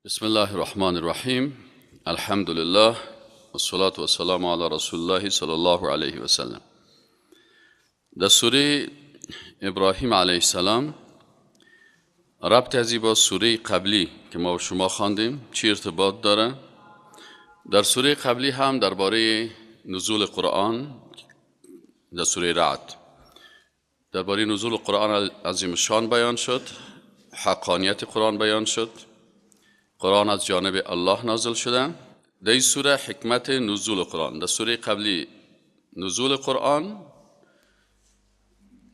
بسم الله الرحمن الرحیم. الحمد لله والصلاة والسلام علی رسول الله صلی الله علیه و سلم. در سوره ابراهیم علیه السلام ربطی با سوره قبلی که ما و شما خواندیم چی ارتباط داره؟ در سوره قبلی هم درباره نزول قرآن، در سوره رعد درباره نزول قرآن عظیم شان بیان شد، حقانیت قرآن بیان شد، قرآن از جانب الله نازل شده. در این سوره حکمت نزول قرآن، در سوره قبلی نزول قرآن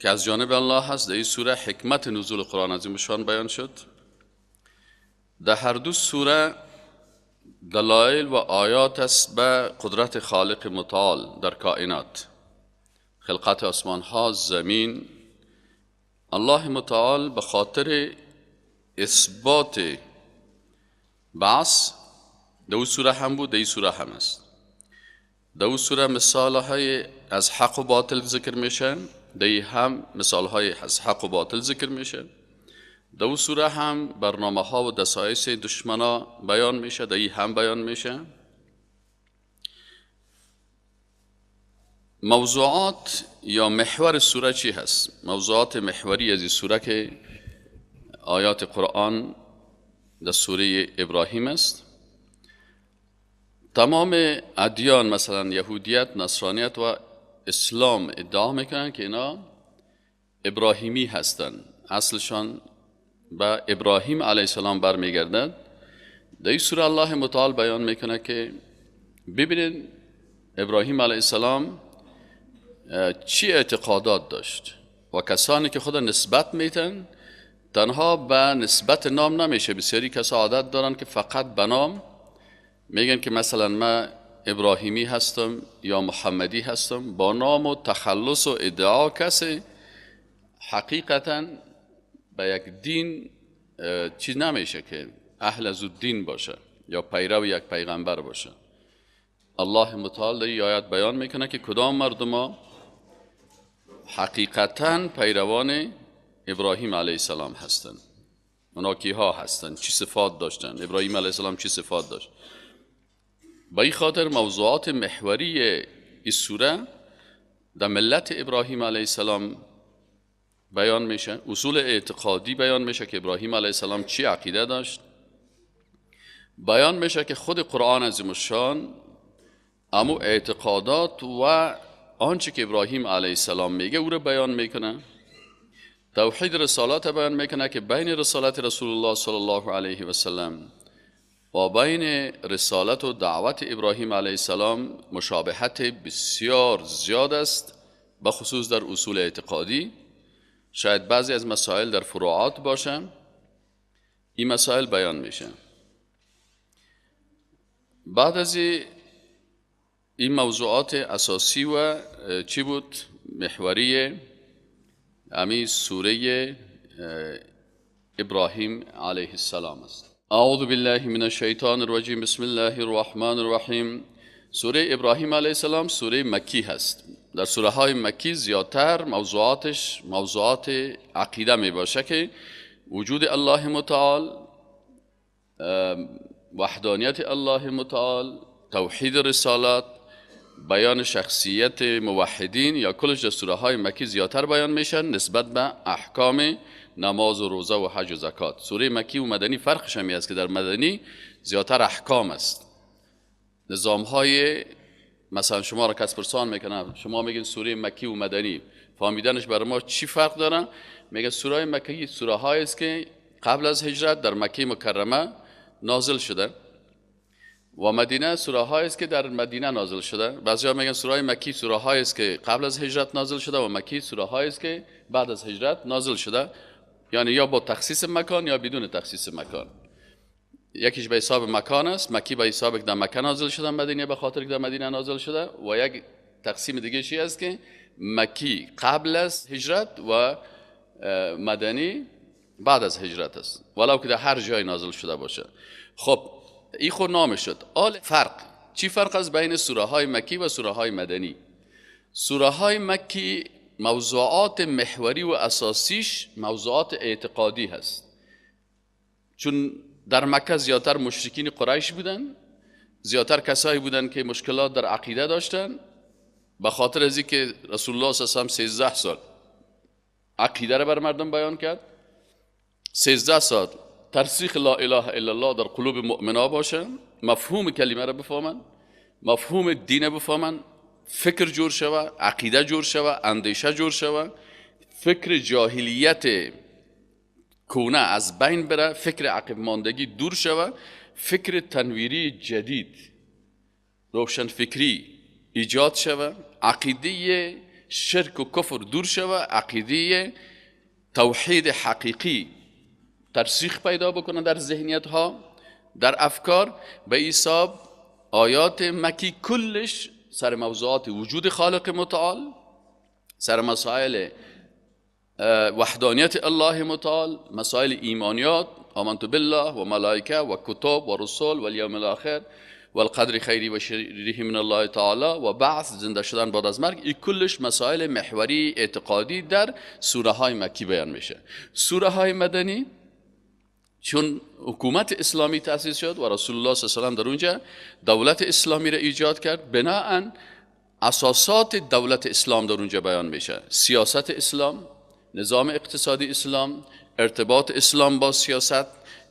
که از جانب الله هست، در این سوره حکمت نزول قرآن عظیم شان بیان شد. در هر دو سوره دلایل و آیات است به قدرت خالق متعال در کائنات، خلقت آسمان ها، زمین. الله متعال به خاطر اثبات بعث در اون سوره هم بود، در این سوره هم است. در اون سوره مثال های از حق و باطل ذکر میشه، در این هم مثال های از حق و باطل ذکر میشه. در اون سوره هم برنامه ها و دسایس دشمنا بیان میشه، در این هم بیان میشه. موضوعات یا محور سوره چی هست؟ موضوعات محوری از این سوره که آیات قرآن در سوره ابراهیم است. تمام ادیان مثلا یهودیت، نصرانیت و اسلام ادعا میکنن که اینا ابراهیمی هستند، اصلشان به ابراهیم علیه السلام برمیگردد. در این سوره الله متعال بیان میکنه که ببینید ابراهیم علیه السلام چی اعتقادات داشت و کسانی که خود نسبت میتن تنها به نسبت نام نمیشه. بسیاری کسا عادت دارن که فقط به نام میگن که مثلا من ابراهیمی هستم یا محمدی هستم. با نام و تخلص و ادعا کسی حقیقتا به یک دین چیز نمیشه که اهل از دین باشه یا پیرو یک پیغمبر باشه. الله متعال در این آیات بیان میکنه که کدام مردم حقیقتا پیروان ابراهیم علیه السلام هستند. اونا کیها هستند؟ چی صفات داشتند؟ ابراهیم علیه السلام چی صفات داشت؟ با این خاطر موضوعات محوری این سوره در ملت ابراهیم علیه السلام بیان میشه. اصول اعتقادی بیان میشه که ابراهیم علیه السلام چی عقیده داشت. بیان میشه که خود قرآن عظیم الشان امو اعتقادات و آنچه که ابراهیم علیه السلام میگه او رو بیان میکنه. توحید رسالات بیان میکنه که بین رسالت رسول الله صلی الله علیه و سلم و بین رسالت و دعوت ابراهیم علیه السلام مشابهت بسیار زیاد است، بخصوص در اصول اعتقادی. شاید بعضی از مسائل در فروعات باشه، این مسائل بیان میشه. بعد از این موضوعات اساسی و چی بود محوری امی سوره ابراهیم علیه السلام است. اعوذ بالله من الشیطان الرجیم. بسم الله الرحمن الرحیم. سوره ابراهیم علیه السلام سوره مکی هست. در سوره های مکی زیادتر موضوعاتش موضوعات عقیده می باشه که وجود الله متعال، وحدانیت الله متعال، توحید رسالات، بیان شخصیت موحدین یا کلش در سوره های مکی زیادتر بیان میشن نسبت به احکام نماز و روزه و حج و زکات. سوره مکی و مدنی فرقش همی است که در مدنی زیادتر احکام است. نظام های مثلا شما را کس پرسان میکنه، شما میگین سوره مکی و مدنی، فهمیدنش برای ما چی فرق داره؟ میگه سوره مکی سوره های است که قبل از هجرت در مکه مکرمه نازل شده و مدینه سوره هایی است که در مدینه نازل شده. بعضیا میگن سوره مکی سوره هایی است که قبل از هجرت نازل شده و مکی سوره هایی است که بعد از هجرت نازل شده، یعنی یا با تخصیص مکان یا بدون تخصیص مکان. یکیش به حساب مکان است، مکی به حساب که در مکه نازل شده، مدینه به خاطر که در مدینه نازل شده. و یک تقسیم دیگه چی است که مکی قبل از هجرت و مدنی بعد از هجرت است، ولو که در هر جای نازل شده باشه. خب این خود نام شد. آل فرق چی فرق است بین سوره های مکی و سوره های مدنی؟ سوره های مکی موضوعات محوری و اساسیش موضوعات اعتقادی هست، چون در مکه زیادتر مشرکین قریش بودن، زیادتر کسایی بودن که مشکلات در عقیده داشتن، به خاطر از که رسول الله صلی الله علیه و 13 سال عقیده را بر مردم بیان کرد، 13 سال ترسیخ لا اله الا الله در قلوب مؤمنا باشه، مفهوم کلمه را بفهمن، مفهوم دین بفهمن، فکر جور شوه، عقیده جور شوه، اندیشه جور شوه، فکر جاهلیت کونه از بین بره، فکر عقب ماندگی دور شوه، فکر تنویری جدید، روشن فکری ایجاد شوه، عقیده شرک و کفر دور شوه، عقیده توحید حقیقی ترسیخ پیدا بکنه در ذهنیت ها، در افکار. به حساب آیات مکی کلش سر موضوعات وجود خالق متعال، سر مسائل وحدانیت الله متعال، مسائل ایمانیات، آمنت بالله و ملائکه و کتب و رسول و الیوم الاخر و القدر خیری و شریه من الله تعالی و بعث، زنده شدن بعد از مرگ. این کلش مسائل محوری اعتقادی در سوره های مکی بیان میشه. سوره های مدنی چون حکومت اسلامی تأسیس شد و رسول الله صلی الله علیه و در اونجا دولت اسلامی را ایجاد کرد، بناهن اساسات دولت اسلام در اونجا بیان میشه. سیاست اسلام، نظام اقتصادی اسلام، ارتباط اسلام با سیاست،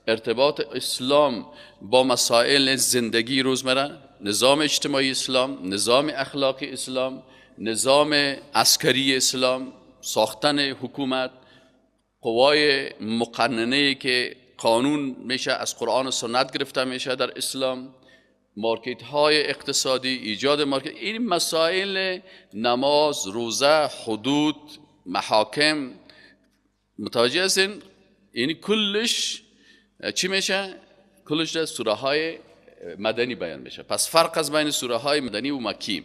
ارتباط اسلام با مسائل زندگی روزمره، نظام اجتماعی اسلام، نظام اخلاقی اسلام، نظام عسکری اسلام، ساختن حکومت، قوای مقننه که قانون میشه از قرآن و سنت گرفته میشه در اسلام، مارکت های اقتصادی، ایجاد مارکت، این مسائل نماز، روزه، حدود، محاکم، متوجه هستین؟ این کلش چی میشه؟ کلش در سوره های مدنی بیان میشه. پس فرق از بین سوره های مدنی و مکی،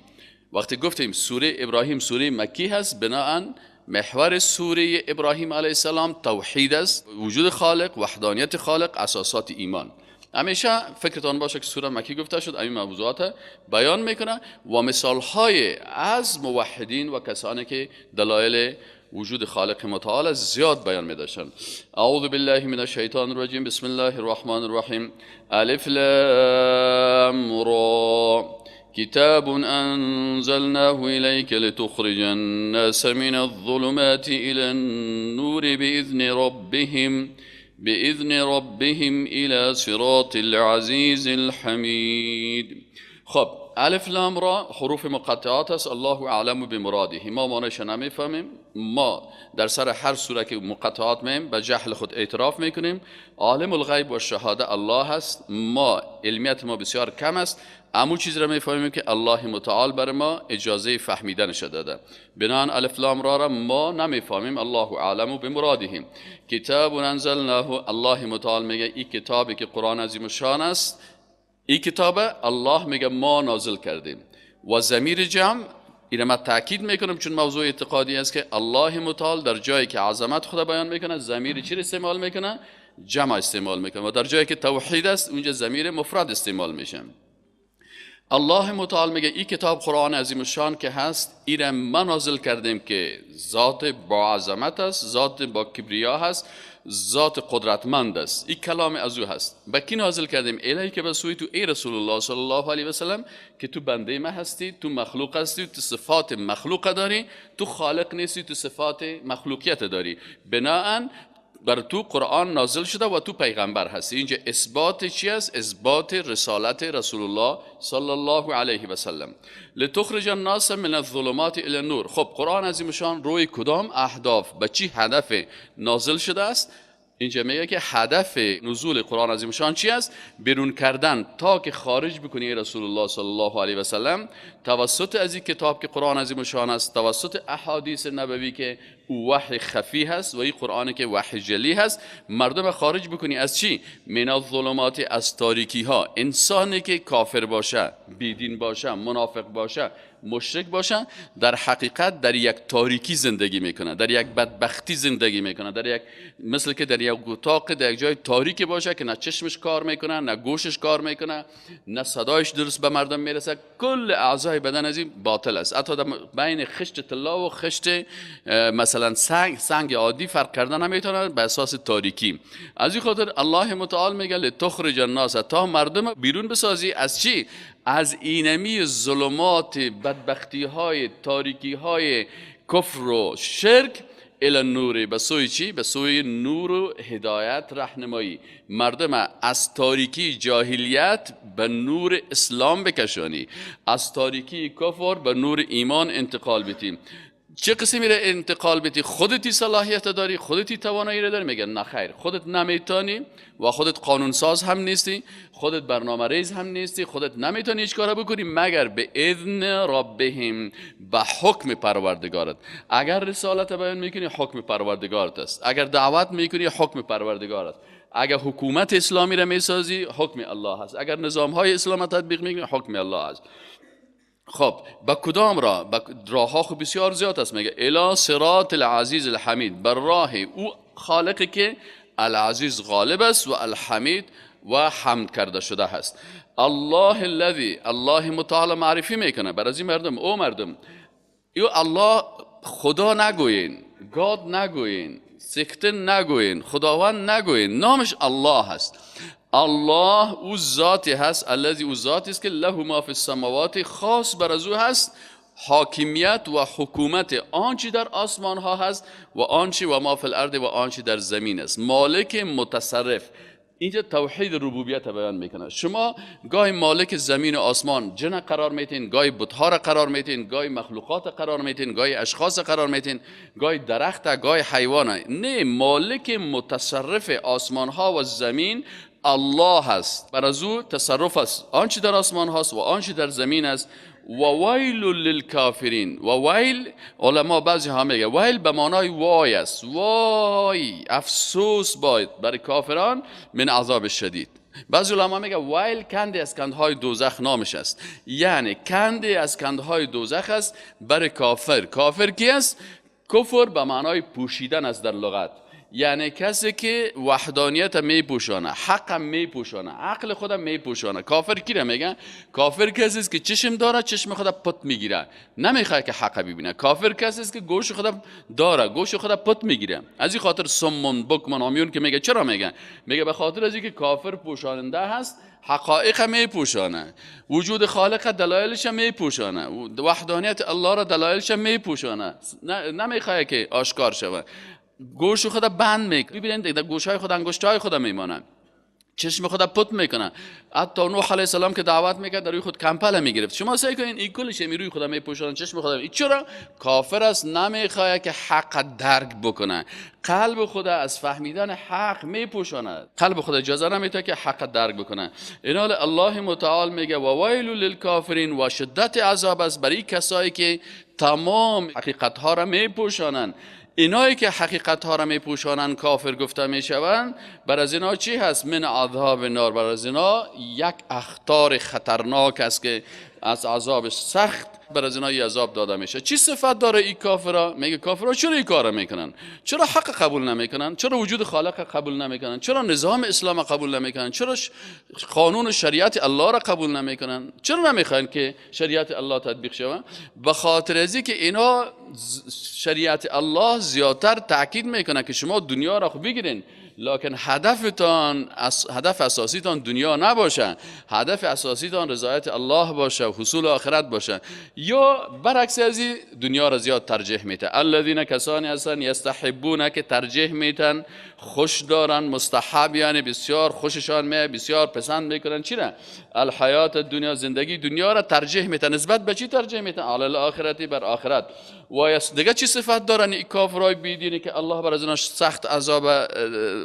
وقتی گفتیم سوره ابراهیم سوره مکی هست، بناهن محور سوره ابراهیم علیه السلام توحید است، وجود خالق، وحدانیت خالق، اساسات ایمان. همیشه فکرتان باشه که سوره مکی گفته شد این موضوعات بیان میکنه و مثال های از موحدین و کسانی که دلایل وجود خالق متعال زیاد بیان میداشتن. اعوذ بالله من الشیطان الرجیم، بسم الله الرحمن الرحیم. الف لام را كتاب أنزلناه إليك لتخرج الناس من الظلمات إلى النور بإذن ربهم إلى صراط العزيز الحميد. خب الف لام را حروف مقطعات است، الله اعلم بمراده. ما معنیش نمیفهمیم، ما در سر هر سوره که مقطعات میم به جهل خود اعتراف میکنیم. عالم الغیب و شهاده الله هست، ما علمیت ما بسیار کم است، اما چیز را میفهمیم که الله متعال بر ما اجازه فهمیدنش داده. بنان الف لام را ما نمیفهمیم، الله اعلم بمراده. کتاب انزلناه، الله متعال میگه این کتابی که قرآن عظیم شان است، این کتاب الله میگه ما نازل کردیم و ضمیر جمع این ما تاکید میکنم چون موضوع اعتقادی است که الله متعال در جایی که عظمت خدا بیان میکنه ضمیر چی استعمال میکنه؟ جمع استعمال میکنه، و در جایی که توحید است اونجا ضمیر مفرد استعمال میشه. الله متعال میگه این کتاب قرآن عظیم الشان که هست، این ما نازل کردیم که ذات با عظمت است، ذات با کبریا هست، ذات قدرتمند است. این کلام از او هست. با کی نازل کردیم؟ الیک که به سوی تو ای رسول الله صلی الله علیه و سلم که تو بنده ما هستی، تو مخلوق هستی، تو صفات مخلوق داری، تو خالق نیستی، تو صفات مخلوقیت داری. بناهن بر تو قرآن نازل شده و تو پیغمبر هستی. اینجا اثبات چی است؟ اثبات رسالت رسول الله صلی الله علیه و سلم. لتخرج الناس من الظلمات الى النور. خب قرآن عظیم شان روی کدام اهداف به چی هدف نازل شده است؟ اینجا میگه که هدف نزول قرآن عظیم شان چی است؟ بیرون کردن تا که خارج بکنی رسول الله صلی الله علیه و سلم توسط از این کتاب که قرآن عظیم شان است، توسط احادیث نبوی که وحی خفی هست و این قرآن که وحی جلی هست، مردم خارج بکنی از چی؟ من الظلمات، از تاریکی ها. انسانی که کافر باشه، بیدین باشه، منافق باشه، مشرک باشن، در حقیقت در یک تاریکی زندگی میکنن، در یک بدبختی زندگی میکنن، در یک مثل که در یک اتاق در یک جای تاریکی باشه که نه چشمش کار میکنه، نه گوشش کار میکنه، نه صدایش درست به مردم میرسه، کل اعضای بدن از این باطل است. حتی بین خشت طلا و خشت مثلا سنگ عادی فرق کردن نمیتونن به اساس تاریکی. از این خاطر الله متعال میگه لتخرج الناس، تا مردم بیرون بسازی از چی؟ از اینمی ظلمات بدبختی های تاریکی های کفر و شرک الی النور، به سوی چی؟ به سوی نور و هدایت رهنمایی. مردم از تاریکی جاهلیت به نور اسلام بکشانی، از تاریکی کفر به نور ایمان انتقال بدیم. چه قسمی را انتقال بدی؟ خودتی صلاحیت داری، خودتی توانایی را داری؟ میگن نه خیر، خودت نمیتونی و خودت قانون ساز هم نیستی، خودت برنامه ریز هم نیستی، خودت نمیتونی هیچ کار بکنی مگر به اذن ربهم، به حکم پروردگارت. اگر رسالت بیان میکنی حکم پروردگارت است، اگر دعوت میکنی حکم پروردگارت است، اگر حکومت اسلامی را میسازی حکم الله است، اگر نظام های اسلام تطبیق میکنی حکم الله است. خب با کدام راه ها خب بسیار زیاد است. میگه الی صراط العزیز الحمید، بر راه او خالقی که العزیز غالب است و الحمید و حمد کرده شده هست. الله الذی، الله متعال معرفی میکنه بر از این مردم، او مردم یو الله خدا نگوین، گاد نگوین، سکتن نگوین، خداوند نگوین، نامش الله هست. الله او ذاتی هست، الذی او ذاتی است که له ما فی السماوات، خاص بر از او هست حاکمیت و حکومت آنچه در آسمان ها هست و آنچه و ما فی الارض و آنچه در زمین است، مالک متصرف. اینجا توحید ربوبیت بیان میکنه. شما گاهی مالک زمین و آسمان جن قرار میتین، گاهی بت‌ها را قرار میتین، گاهی مخلوقات قرار میتین، گاهی اشخاص قرار میتین، گاهی درخت، گاهی حیوان. نه، مالک متصرف آسمان ها و زمین الله هست، بر از او تصرف است آنچه در آسمان هاست و آنچه در زمین است. و ویل للکافرین، و ویل علما بعضی ها میگه ویل به معنای وای است، وای افسوس باید برای کافران من عذاب شدید. بعضی علما میگه ویل کندی از کندهای دوزخ نامش است، یعنی کندی از کندهای دوزخ است برای کافر. کافر کی است؟ کفر به معنای پوشیدن است در لغت، یعنی کسی که وحدانیت می پوشانه، حق می پوشانه، عقل خودم می پوشانه. کافر کی را میگن؟ کافر کسی است که چشم داره، چشم خودم پت میگیره، نمیخواد که حق ببینه. کافر کسی است که گوش خودم داره، گوش خودم پت میگیره. از این خاطر سمون بکمن عمیون که میگه چرا میگن؟ میگه به خاطر از اینکه کافر پوشاننده هست، حقایق می پوشانه، وجود خالق دلایلش می پوشانه، وحدانیت الله را دلایلش می پوشانه، نمیخواد که آشکار شود. گوش خود بند میکنه، ببینید در گوشهای خود انگشتای خود میمانن، چشم خود پت میکنن. حتی نوح علیه السلام که دعوت میکرد در روی خود کمپل میگرفت. شما سعی کنین این کلش می روی خود میپوشونن، چشم خود این چرا؟ کافر است، نمیخواد که حق درک بکنه، قلب خود از فهمیدن حق میپوشونه، قلب خود اجازه نمیده که حق درک بکنه. اینال الله متعال میگه و ویل للکافرین، و شدت عذاب است برای کسایی که تمام حقیقت ها را میپوشانن. اینایی که حقیقت ها را میپوشانن کافر گفته میشوند، بر از اینا چی هست؟ من عذاب نار، بر از اینا یک اخطار خطرناک است که از عذابش سخت بر از اینا عذاب داده میشه. چی صفت داره این کافرها؟ میگه کافرها چرا این کارا میکنن؟ چرا حق قبول نمیکنن؟ چرا وجود خالق قبول نمیکنن؟ چرا نظام اسلام قبول نمیکنن؟ چرا قانون شریعت الله را قبول نمیکنن؟ چرا نمیخوان که شریعت الله تطبیق شود؟ به خاطر از اینکه اینا شریعت الله زیادتر تاکید میکنه که شما دنیا را خوب بگیرین، لکن هدف اساسیتان دنیا نباشه، هدف اساسیتان رضایت الله باشه و حصول آخرت باشه. یا برعکس از این دنیا را زیاد ترجیح میده. الذین کسانی هستن یستحبون که ترجیح میتن، خوش دارن، مستحب یعنی بسیار خوششان میاد، بسیار پسند میکنن چی را؟ الحیات دنیا، زندگی دنیا را ترجیح میتن. نسبت به چی ترجیح میتن؟ علی الاخرتی، بر آخرت. و دیگه چی صفت دارن این کافرای بیدینی که الله بر ازناش سخت عذاب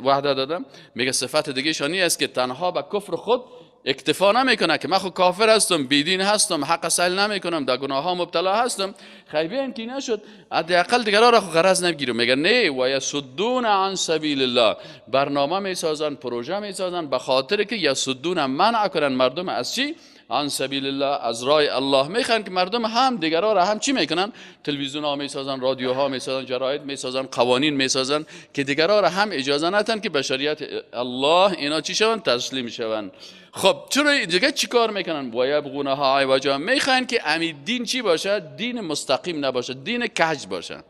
وعده دادم؟ میگه صفت دیگه شانی است که تنها به کفر خود اکتفا نمیکنه که من خود کافر هستم، بیدین هستم، حق سیل نمیکنم، در گناه ها مبتلا هستم. خیلی این کی نشد، حداقل دیگرها را خود غرض نمیگیرم. میگه نه، و یصدون عن سبیل الله، برنامه میسازن، پروژه میسازن به خاطر که یصدون منع کنن مردم از چی؟ عن سبیل الله، از راه الله. میخوان که مردم هم دیگرها را هم چی میکنن؟ تلویزیون ها میسازن، رادیو ها میسازن، جراید میسازن، قوانین میسازن که دیگرها را هم اجازه ندن که به شریعت الله اینا چی شون؟ تسلیم شون. خب چرا دیگه چی کار میکنن؟ و یبغونها عوجا، میخوان که امید دین چی باشه؟ دین مستقیم نباشه، دین کج باشه.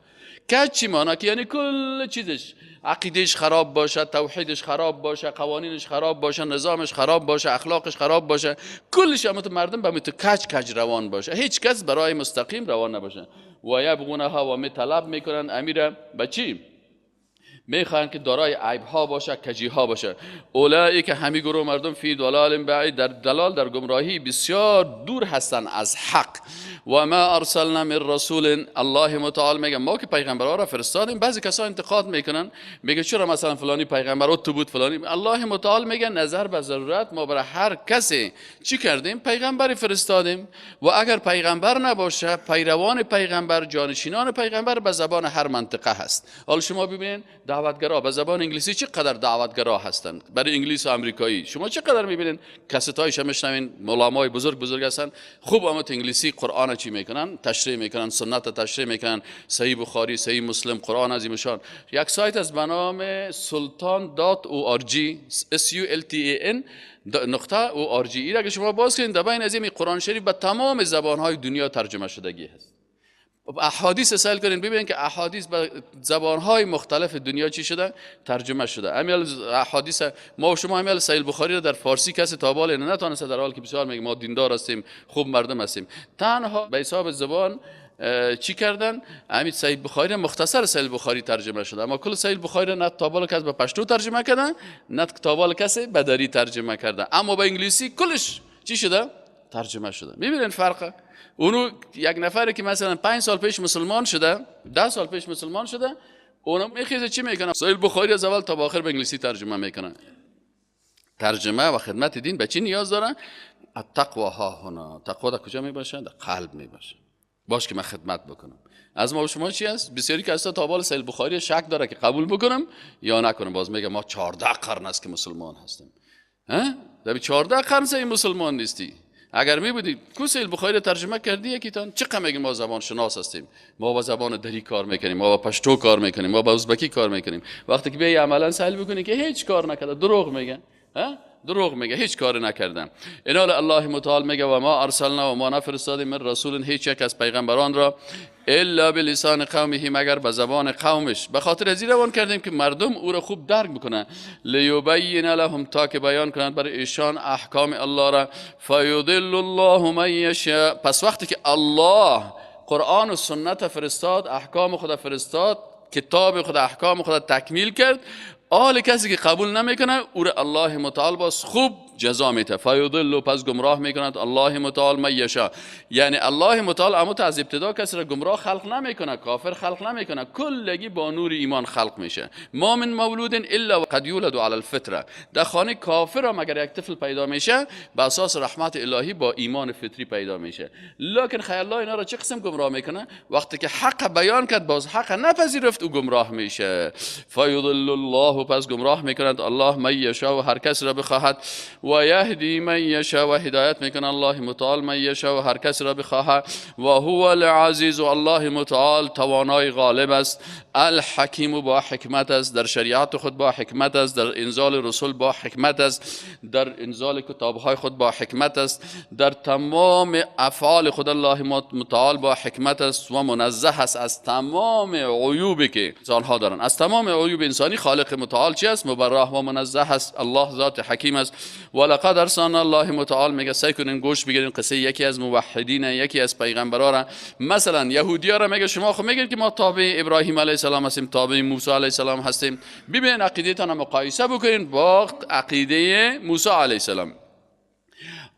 کج چی معنی؟ که یعنی کل چیزش، عقیدهش خراب باشه، توحیدش خراب باشه، قوانینش خراب باشه، نظامش خراب باشه، اخلاقش خراب باشه، کلش هم مردم به کج روان باشه، هیچ کس برای مستقیم روان نباشه. و یبغونها، و می طلب میکنن امیر به چی؟ میخوان که دارای عیب ها باشه، کجی ها باشه. اولئک که همی گروه مردم فی ضلال بعید، در دلال، در گمراهی بسیار دور هستن از حق. و ما ارسلنا من رسول، الله متعال میگه ما که پیغمبرها را فرستادیم. بعضی کسا انتقاد میکنن، میگه چرا مثلا فلانی پیغمبر تو بود فلانی. الله متعال میگه نظر به ضرورت ما برای هر کسی چی کردیم؟ پیغمبری فرستادیم. و اگر پیغمبر نباشه، پیروان پیغمبر، جانشینان پیغمبر به زبان هر منطقه هست. حالا شما ببینید دعوتگرا به زبان انگلیسی چقدر دعوتگرا هستند برای انگلیس و آمریکایی. شما چقدر میبینید کستایش میشنوین، علمای بزرگ هستن خوب هم انگلیسی قرآن چی میکنن؟ تشریح میکنن، سنت تشریح میکنن، صحیح بخاری، صحیح مسلم، قرآن عظیمشان. یک سایت از به نام sultan.org sultan.org ای اگه شما باز کنید در بین از این قرآن شریف به تمام زبانهای دنیا ترجمه شدگی هست. احادیث سائل کنین ببینید که احادیث به زبانهای مختلف دنیا چی شده؟ ترجمه شده. امیال احادیث ما و شما امیال صحیح بخاری را در فارسی کسی تا بالا نتونسته، در حالی که بسیار میگه ما دیندار هستیم، خوب مردم هستیم. تنها به حساب زبان چی کردن؟ امید صحیح بخاری مختصر صحیح بخاری ترجمه شده، اما کل صحیح بخاری نه تا بالا کس به پشتو ترجمه کردن، نه تا بالا کسی به دری ترجمه کرده، اما به انگلیسی کلش چی شده؟ ترجمه شده. میبینین فرق؟ اونو یک نفری که مثلا 5 سال پیش مسلمان شده، 10 سال پیش مسلمان شده، اونو میخیزه چی میکنه؟ صحیح بخاری از اول تا آخر به انگلیسی ترجمه میکنه. ترجمه و خدمت دین به چی نیاز داره؟ التقوا ها هنا. تقوا در کجا میباشه؟ در قلب میباشه. باش که من خدمت بکنم. از ما و شما چی است؟ بسیاری که از تا بال صحیح بخاری شک داره که قبول بکنم یا نکنم. باز میگه ما 14 قرن است که مسلمان هستیم. ها؟ در 14 قرن صحیح مسلمان نیستی. اگر می بودی کو صحیح بخاری ترجمه کردی یکیتان، چقدر میگیم ما زبان شناس هستیم، ما با زبان دری کار میکنیم، ما با پشتو کار میکنیم، ما با ازبکی کار میکنیم. وقتی که بیای عملا سهل بکنی که هیچ کار نکرده، دروغ میگه. ها؟ دروغ میگه، هیچ کاری نکردم. اینا الله متعال میگه و ما ارسلنا، و ما نفرستادیم من رسول هیچ یک از پیغمبران را الا بلسان قومه، مگر به زبان قومش. به خاطر از روان کردیم که مردم او را خوب درک بکنن. لیبین لهم، تا که بیان کنند برای ایشان احکام الله را. فیضل الله من یشاء، پس وقتی که الله قرآن و سنت فرستاد، احکام خدا فرستاد، کتاب خدا احکام خدا تکمیل کرد، آل کسی که قبول نمیکنه او را الله متعال باز خوب جزا میده. فیضل، پس گمراه میکند الله متعال من یشاء. یعنی الله متعال اما از ابتدا کسی را گمراه خلق نمیکنه، کافر خلق نمیکنه، کلگی با نور ایمان خلق میشه. ما من مولود الا وقد یولد علی الفطره. در خانه کافر مگر یک طفل پیدا میشه به اساس رحمت الهی با ایمان فطری پیدا میشه. لکن خیال الله اینا را چه قسم گمراه میکنه؟ وقتی که حق بیان کرد باز حق نپذیرفت او گمراه میشه. فیضل الله، پس گمراه میکند الله من یشاء، و هر کس را بخواهد، و یهدی من یشاء، و هدایت میکنه الله متعال من یشاء، و هر کس را بخواهد. و هو العزیز، و الله متعال توانای غالب است. الحکیم، با حکمت است، در شریعت خود با حکمت است، در انزال رسول با حکمت است، در انزال کتابهای خود با حکمت است، در تمام افعال خود الله متعال با حکمت است و منزه است از تمام عیوبی که انسانها دارن. از تمام عیوب انسانی خالق متعال چی است؟ مبرأ و منزه است. الله ذات حکیم است. ولقد ارسلنا، الله متعال میگه سعی کنین گوش بگیرین قصه یکی از موحدین، یکی از پیغمبرا را. مثلا یهودیا را میگه شما خب میگین که ما تابع ابراهیم علیه السلام هستیم، تابع موسی علیه السلام هستیم. ببین عقیدتان را مقایسه بکنین با عقیده موسی علیه السلام.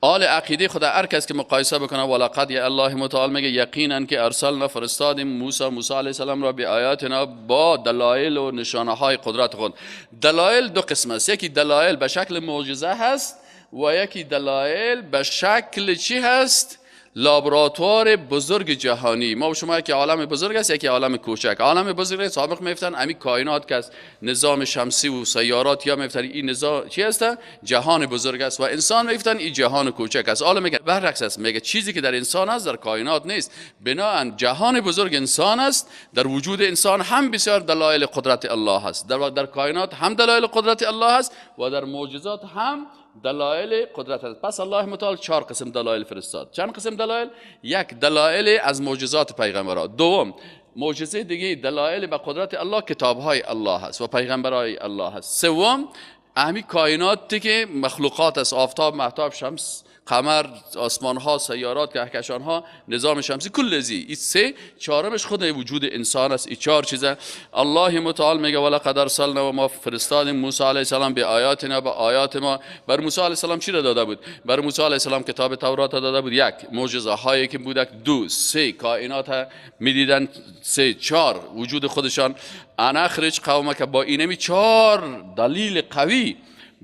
آل عقیده خدا هر کس که مقایسه بکنه، ولقد، یا الله متعال میگه یقینا که ارسلنا، فرستادیم موسی علیه السلام را به آیاتنا، با دلایل و نشانه های قدرت خود. دلایل دو قسم است، یکی دلایل به شکل معجزه هست و یکی دلایل به شکل چی هست؟ لابراتوار بزرگ جهانی. ما و شما یکی عالم بزرگ است، یکی عالم کوچک. عالم بزرگ سابق میفتن امی کائنات که نظام شمسی و سیارات یا میفتن این نظام چی است؟ جهان بزرگ است. و انسان میفتن این جهان کوچک است. حالا میگه برعکس است، میگه چیزی که در انسان است در کائنات نیست. بنابراین جهان بزرگ انسان است. در وجود انسان هم بسیار دلایل قدرت الله هست، در کائنات هم دلایل قدرت الله هست و در معجزات هم دلایل قدرت است. پس الله متعال 4 قسم دلایل فرستاد. چند قسم دلایل؟ یک، دلایل از معجزات پیغمبران. دوم، معجزه دیگه دلایل به قدرت الله کتابهای الله هست و پیغمبرای الله هست. سوم، اهمی کائناتی که مخلوقات است، آفتاب، مهتاب، شمس، قمر، آسمان ها، سیارات، کهکشان ها، نظام شمسی، کل ذی. این سه. چهارمش خود وجود انسان است. این 4 چیزه. الله متعال میگه ولقد ارسلنا، و ما فرستادیم موسی علیه السلام به آیاتنا، به آیات ما. بر موسی علیه السلام چی را داده بود؟ بر موسی علیه السلام کتاب تورات داده بود. 1، معجزه هایی که بودک. 2، 3، کائنات میدیدن. 3، 4، وجود خودشان. انا اخرج قومک، با اینمی 4 دلیل قوی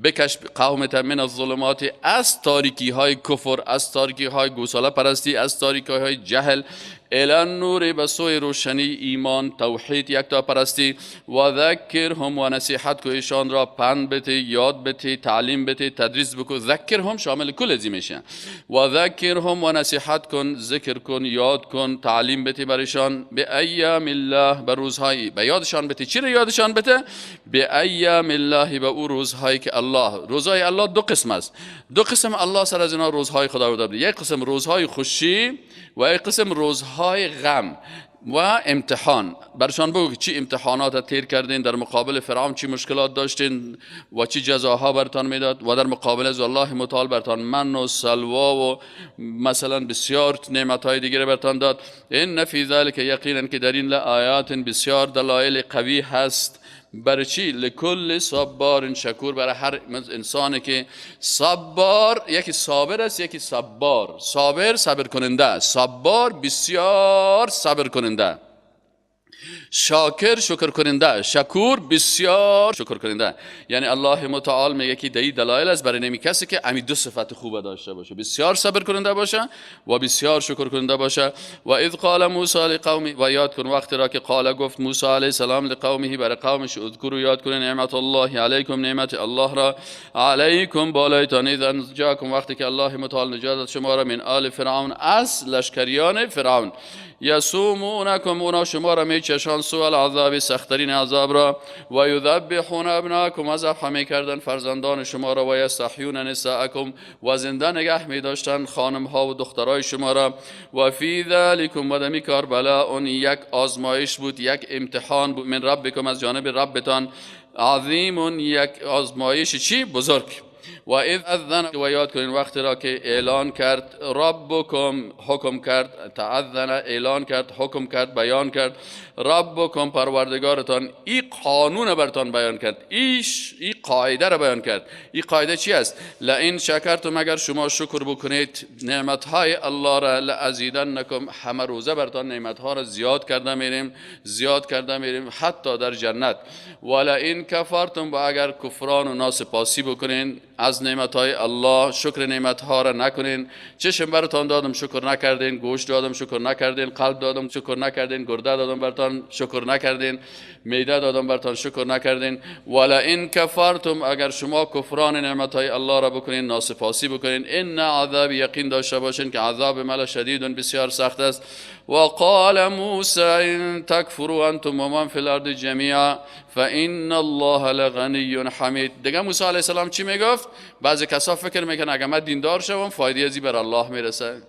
بکش قومت من الظلمات، از تاریکی های کفر، از تاریکی های گوساله پرستی، از تاریکی های جهل، الی النور، به سوی روشنی ایمان، توحید، یکتا پرستی. و ذکرهم، و نصیحت کو ایشان را، پند بده، یاد بده، تعلیم بده، تدریس بکن. ذکرهم شامل کل ازی میشه. و ذکرهم، و نصیحت کن، ذکر کن، یاد کن، تعلیم بده برشان. به ایام الله، به روزهای، به یادشان بده. چی رو یادشان بده؟ به ایام الله، به او روزهایی که الله، روزهای الله 2 قسم است. 2 قسم الله سر از اینا روزهای خدا داده. یک قسم روزهای خوشی و یک قسم روزهای غم و امتحان. برشان بگو چی امتحانات تیر کردین، در مقابل فرعون چی مشکلات داشتین و چی جزاها برتان میداد، و در مقابل از الله متعال برتان من و سلوا و مثلا بسیار نعمتهای دیگه برتان داد. این فی ذلک، یقینا که در این لآیات، بسیار دلایل قوی هست. برای چی؟ لکل صبار شکور، برای هر انسانی که صبار، یکی صابر است، یکی صبار. صابر صبر کننده، صبار بسیار صبر کننده، شاکر شکر کننده، شکور بسیار شکر کننده. یعنی الله متعال میگه که دی دلایل است برای نمی کسی که امی 2 صفت خوب داشته باشه، بسیار صبر کننده باشه و بسیار شکر کننده باشه. و اذ قال موسی لقومه، و یاد کن وقتی را که قال گفت موسی علیه السلام لقومه، برای قومش، اذکروا، یاد کنید نعمت الله علیکم، نعمت الله را علیکم بالایتان، اذا جاکم، وقتی که الله متعال نجات شما را من آل فرعون، از لشکریان فرعون، یسومونکم، اونا شما را میچشان سوء العذاب، سخترین عذاب را، و یذبحون ابناکم، و ذبح میکردن فرزندان شما را، و یستحیون نساءکم، و زنده نگه میداشتن خانم ها و دخترای شما را. و فی ذلکم، و دمی کار بلاء، یک آزمایش بود، یک امتحان بود، من ربکم، از جانب ربتان، عظیم، یک آزمایش چی؟ بزرگ. و اذ اذن، و یاد کنین وقتی را که اعلان کرد ربکم، حکم کرد، تعذن، اعلان کرد، حکم کرد، بیان کرد، ربکم، پروردگارتان، این قانون برتان بیان کرد، این قاعده را بیان کرد. این قاعده چی است؟ لئن شکرتم، اگر شما شکر بکنید نعمتهای الله را، لازیدنکم، همه روزه برتان نعمتها را زیاد کرده میریم، زیاد کرده میریم، حتی در جنت. ولئن کفرتم، و اگر کفران و ناسپاسی بکنین از نعمتهای الله، شکر نعمتها را نکنین، چشم برتان دادم شکر نکردین، گوشت دادم شکر نکردین، قلب دادم شکر نکردین، گرده دادم برتان شکر نکردین، معده دادم برتان شکر نکردین. ولئن کفرتم، اگر شما کفران نعمتهای الله را بکنین، ناسپاسی بکنین، ان عذاب، یقین داشته باشین که عذاب من شدید، بسیار سخت است. وقال موسی ان تکفروا انتم ومن فی الارض جمیعا فان الله لغنی حمید. دیگه موسی علیه السلام چی میگفت؟ بعضی کسا فکر میکنن اگر من دیندار شوم فایده ازی بر الله میرسه،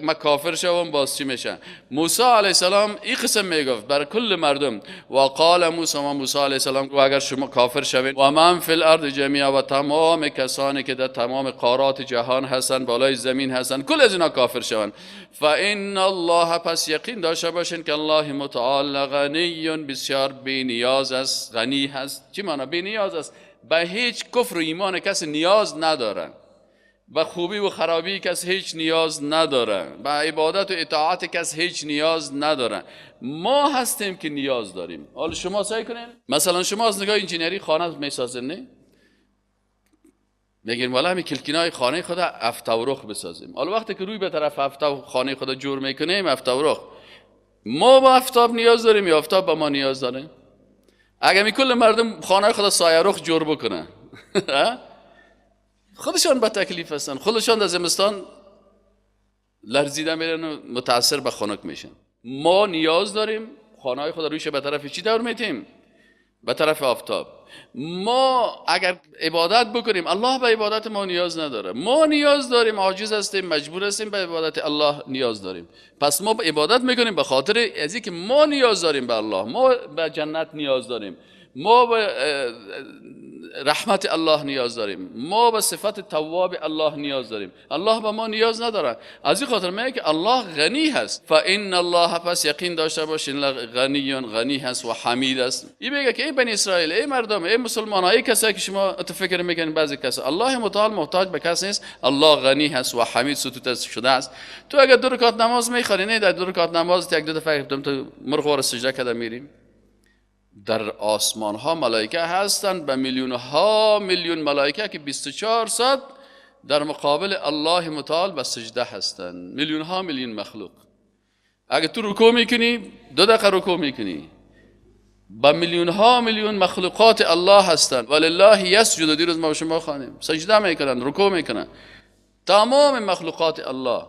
من کافر شوم باز چی میشه؟ موسی علیه السلام این قسم میگفت بر کل مردم. و قال موسی، و موسی علیه السلام، و اگر شما کافر شوید، و من فی الارض جمیعا، و تمام کسانی که در تمام قارات جهان هستن، بالای زمین هستن، کل از اینا کافر شوند، فان الله، پس یقین داشته باشین که الله متعال غنی، بسیار بی نیاز است، غنی هست. چی معنی بی نیاز است؟ به هیچ کفر و ایمان کسی نیاز نداره، به خوبی و خرابی کس هیچ نیاز نداره، به عبادت و اطاعت کس هیچ نیاز نداره. ما هستیم که نیاز داریم. حالا شما سعی کنین، مثلا شما از نگاه انجینری خانه میسازین، نه؟ میگن والا همین کلکینای خانه خدا افتورخ بسازیم. حالا وقتی که روی به طرف خانه خدا جور میکنیم افتورخ، ما با افتاب نیاز داریم یا افتاب با ما نیاز داره؟ اگر می کل مردم خانه خدا سایرخ جور بکنه خودشان با تکلیف هستن، خودشان در زمستان لرزیده میرن و متاثر به خنک میشن. ما نیاز داریم خانه خدا رویش به طرف چی دور میتیم؟ به طرف آفتاب. ما اگر عبادت بکنیم الله به عبادت ما نیاز نداره. ما نیاز داریم، عاجز هستیم، مجبور هستیم به عبادت الله نیاز داریم. پس ما عبادت میکنیم به خاطر از اینکه ما نیاز داریم به الله، ما به جنت نیاز داریم، ما به رحمت الله نیاز داریم، ما به صفت تواب الله نیاز داریم. الله به ما نیاز نداره. از این خاطر میگه که الله غنی هست. فان الله، پس یقین داشته باشین غنی هست و حمید است. این میگه که ای بنی اسرائیل، ای مردم، ای مسلمانان، ای کسایی که شما فکر میکنین بعضی کسا الله متعال محتاج به کس نیست، الله غنی هست و حمید ستوت شده است. تو اگر 2 رکعت نماز میخوانی، نه در 2 رکعت نماز یک دو دفعه تو مرغ سجده کرده میریم. در آسمان ها ملائکه هستند به میلیون ها میلیون ملائکه که 24 ساعت در مقابل الله متعال به سجده هستند. میلیون ها میلیون مخلوق. اگه تو رکوع میکنی 2 دقیقه رکوع میکنی، با میلیون ها میلیون مخلوقات الله هستند. ولله یسجد، دیروز ما شما خوانیم، سجده میکنن، رکوع میکنن تمام مخلوقات الله.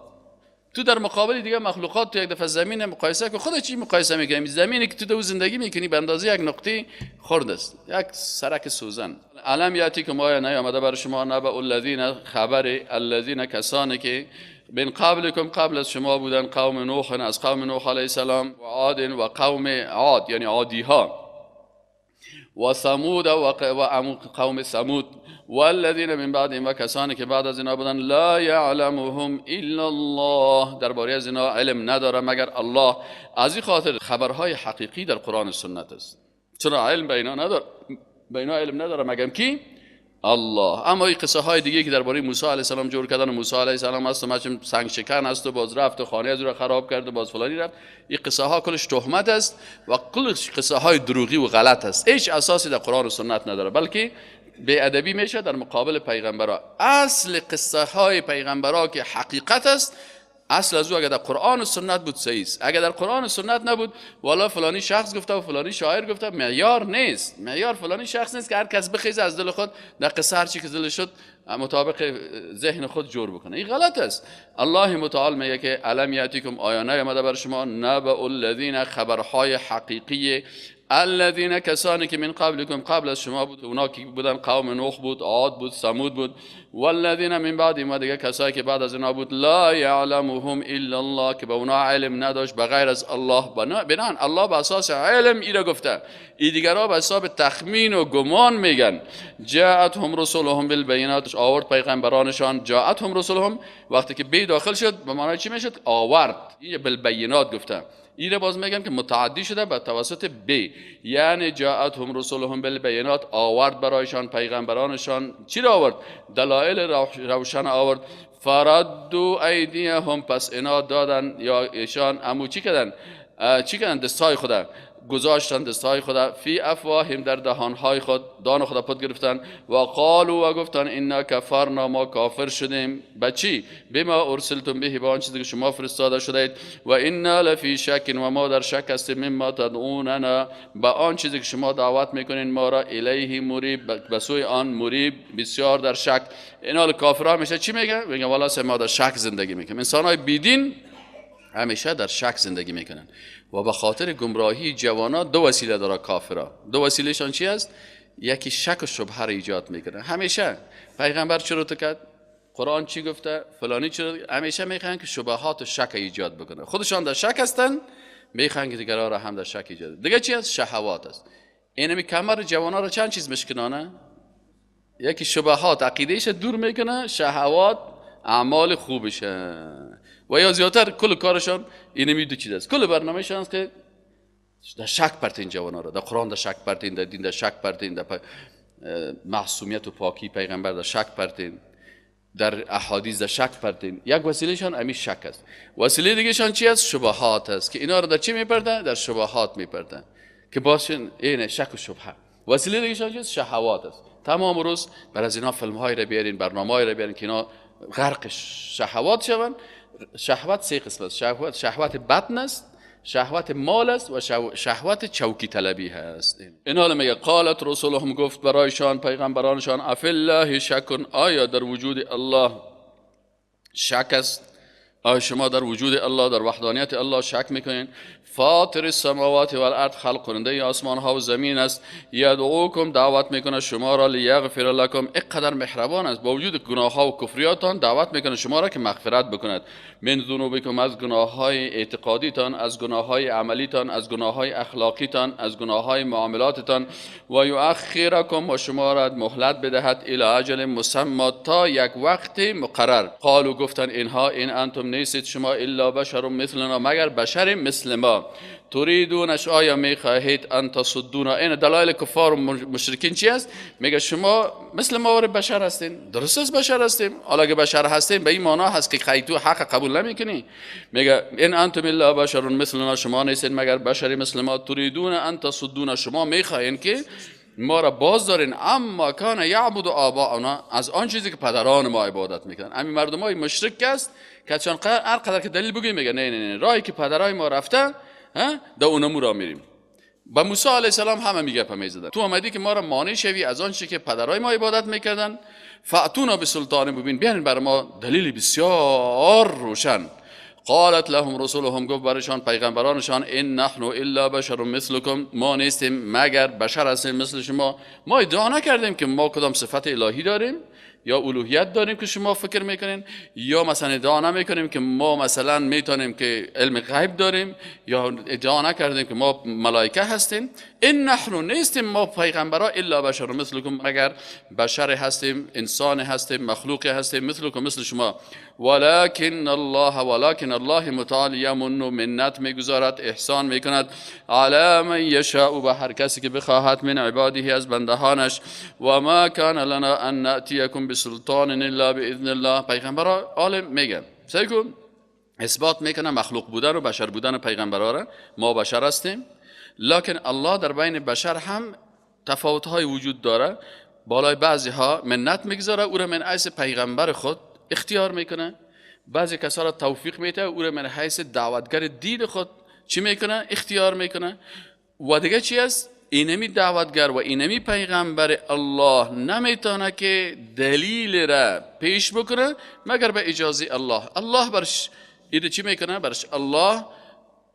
تو در مقابل دیگه مخلوقات تو یک دفعه زمین مقایسه که خودت چی مقایسه میکنی؟ زمینی که تو زندگی میکنی به اندازه یک نقطه خرد است، یک سرک سوزن. علم یاتی که ما نیامده بر شما نبأ الذین، خبر الذین، کسانی که من قبلکم قبل از شما بودن، قوم نوح، از قوم نوح علیه السلام، و عاد و قوم عاد یعنی عادی ها، و ثمود و قوم ثمود، والذین من بعدهم، و کسانی که بعد از اینا بودن، لا یعلمهم الا الله، درباره از اینا علم نداره مگر الله. از این خاطر خبرهای حقیقی در قرآن و سنت است. چرا علم به اینا نداره؟ به اینا علم نداره مگر کی؟ الله. اما این قصه های دیگه که درباره موسی علیه السلام جور کردن، موسی علیه السلام هست و مثلا سنگ شکن است و باز رفت و خانه از رو خراب کرد و باز فلانی رفت، این قصه ها کلش تهمت است و کلش قصه های دروغی و غلط است. هیچ اساسی در قرآن و سنت نداره، بلکه بی ادبی میشه در مقابل پیغمبرا. اصل قصه های پیغمبرا که حقیقت است، اصل از او اگر در قرآن و سنت بود صحیح است. اگر در قرآن و سنت نبود، والا فلانی شخص گفته و فلانی شاعر گفته، معیار نیست. معیار فلانی شخص نیست که هر کس بخیزه از دل خود در قصه هر چی که دل شد مطابق ذهن خود جور بکنه. این غلط است. الله متعال میگه که الم یاتیکم، آیا نیامده بر شما نبأ الذین، خبرهای حقیقی، الذین، کسانی که من قبلکم قبل از شما بود، اونا که بودن قوم نوح بود، عاد بود، ثمود بود، والذین من بعدهم، و دیگه کسایی که بعد از اینا بود، لا یعلمهم الا الله، که به اونا علم نداشت بغیر از الله. بنان الله به اساس علم اینا گفته، ای دیگرها به حساب تخمین و گمان میگن. جاءتهم رسولهم بالبینات، آورد پیغمبرانشان. جاءتهم رسولهم وقتی که بی داخل شد به معنی چی میشد؟ آورد. این بالبینات گفته. این باز میگم که متعدی شده به توسط بی، یعنی جاءتهم رسولهم بالبینات، آورد برایشان پیغمبرانشان. چی را آورد؟ دلایل روشن آورد. فردوا ایدیهم، پس اینا دادن یا ایشان امو چی کردن؟ دستای خدا گذاشتن، دستای خدا، فی افواهیم، در دهانهای خود، دهان خدا پد گرفتن. و قالوا، و گفتن، انا کفرنا، ما کافر شدیم. به چی؟ بما ارسلتم به، با آن چیزی که شما فرستاده شدید. و انا لفی شک، و ما در شک هستیم، مما تدعوننا، به آن چیزی که شما دعوت میکنین ما را، الیه مریب، به سوی آن مریب، بسیار در شک. اینا کافرها میشه چی میگن؟ میگن والا ما در شک زندگی میکنیم. انسانای بیدین همیشه در شک زندگی میکنن و به خاطر گمراهی جوانا 2 وسیله داره کافرها. 2 وسیلهشان چی است؟ یکی شک و شبهه را ایجاد میکنه. همیشه پیغمبر چرا تو کرد؟ قرآن چی گفته؟ فلانی چرا؟ همیشه میخوان که شبهات و شک ایجاد بکنه. خودشان در شک هستن، میخوان که دیگرها را هم در شک ایجاد. دیگه چی است؟ شهوات است. اینمی کمر جوانا را چند چیز مشکنانه؟ یکی شبهات، عقیدهش دور میکنه، شهوات، اعمال خوبشه. و یا زیادتر کل کارشان اینمی 2 چیز است. کل برنامه‌شان است که در شک پرتین جوانا را، در قرآن در شک پرتین، در دین در شک پرتین، در معصومیت و پاکی پیغمبر در شک پرتین، در احادیث در شک پرتین. یک وسیلهشان امی شک است. وسیله دیگهشان چی است؟ شبهات است که اینا را در چی میپرده؟ در شبهات میپرده که باشن این شک و شبهه. وسیله دیگهشان چی است؟ شهوات است. تمام روز بر از اینا فیلم های را بیارین، برنامه های را بیارین که اینا غرق شهوات شون. شهوت سه قسم است. شهوت بدن است، شهوت مال است و شهوت چوکی طلبی هست. این حال میگه قالت رسولهم، گفت برایشان پیغمبرانشان، افی الله شک، آیا در وجود الله شک است؟ آیا شما در وجود الله، در وحدانیت الله شک میکنین؟ فاطر السماوات والارض، خلق کننده آسمان ها و زمین است. یدعوکم، دعوت میکنه شما را، لیغفر لکم، اینقدر مهربان است با وجود گناه ها و کفریاتان دعوت میکنه شما را که مغفرت بکند. من ذنوبکم، از گناه های اعتقادیتان، از گناه های عملیتان، از گناه های اخلاقیتان، از گناه های معاملاتتان. و یؤخرکم، و شما را مهلت بدهد، الی اجل مسمى، تا یک وقت مقرر. قالوا، گفتن اینها، این انتم نیستید شما الا بشر مثلنا، مگر بشر مثل ما. تريدونش، آیا میخواهید ان تصدونا. این دلایل کفار و مشرکین چی است؟ میگه شما مثل ما بشر هستین. درست است بشر هستیم، حالا که بشر هستیم به این معنا هست که خیتو حق قبول نمیکنی. میگه این انتم الا بشر مثلنا، شما نیستید مگر بشری مثل ما. تريدون ان تصدونا، شما میخواهید که ما را باز دارین، اما کان یعبد آباؤنا، از آن چیزی که پدران ما عبادت میکنن. همین مردم های مشرک است که چون هر قدر که دلیل بگیم میگه نه نه نه، راهی که پدرای ما رفته دا اونمو را میریم. با موسی علیه السلام همه میگه میزدن، تو اومدی که ما را مانع شوی از آن چیزی که پدرای ما عبادت میکردن. فاتونا بسلطان مبین، بیارین بر ما دلیل بسیار روشن. قالت لهم رسولهم، گفت برشان پیغمبرانشان، این نحن الا بشر مثلکم، ما نیستیم مگر بشر هستیم مثل شما. ما ادعا نکردیم که ما کدام صفت الهی داریم یا الوهیت داریم که شما فکر میکنین، یا مثلا ادعا نمیکنیم که ما مثلا میتونیم که علم غیب داریم، یا ادعا نکردیم که ما ملائکه هستیم. این نحن، نیستیم ما پیغمبرا الا بشر مثلکم، مگر بشر هستیم، انسان هستیم، مخلوق هستیم مثلکم، مثل شما. ولكن الله متعال یمن، منت میگذارد، احسان میکند، علی من یشاء، به هر کسی که بخواهد، من عباده، از بندهانش. و ما کان لنا ان ناتیکم بسلطان الا باذن الله. پیغمبر عالم میگن سیکو اثبات میکنه مخلوق بودن و بشر بودن پیغمبرا را. ما بشر هستیم، لکن الله در بین بشر هم تفاوت های وجود داره. بالای بعضی ها منت میگذاره، او را من حیث پیغمبر خود اختیار میکنه. بعضی کسا را توفیق میده، او را من حیث دعوتگر دین خود چی میکنه؟ اختیار میکنه. و دیگه چی است؟ اینمی دعوتگر و اینمی پیغمبر الله نمیتونه که دلیل را پیش بکنه مگر به اجازه الله. الله برش اینه چی میکنه؟ برش الله